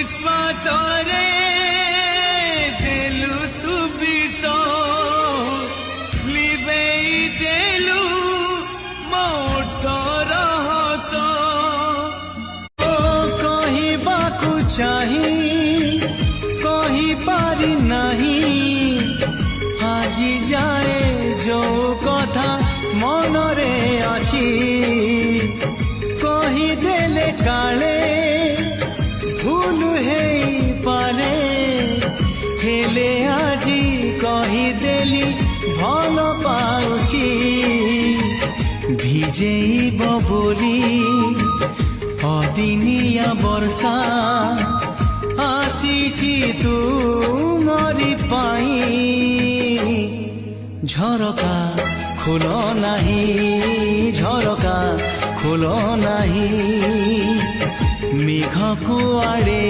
ନିଶ୍ୱାସରେ ଦେଲୁ ତୁ ବିଷ ଲିଭେଇ ଦେଲୁ ମୋ ଓଠର ହସ କହିବାକୁ ଚାହିଁ କହିପାରି ନାହିଁ ଆଜି ଯାଏ ଯୋଉ କଥା ମନରେ ଅଛି କହିଦେଲେ କାଳେ ଭୁଲ ହେଇପାରେ ହେଲେ ଆଜି କହିଦେଲି ଭଲ ପାଉଛି ଭିଜେଇବ ବୋଲି ଅଦିନିଆ ବର୍ଷା ଆସିଛି ତୁମରି ପାଇଁ ଝରକା ଖୋଲ ନାହିଁ ଝରକା ଖୋଲ ନାହିଁ মেঘ কুয়াড়ে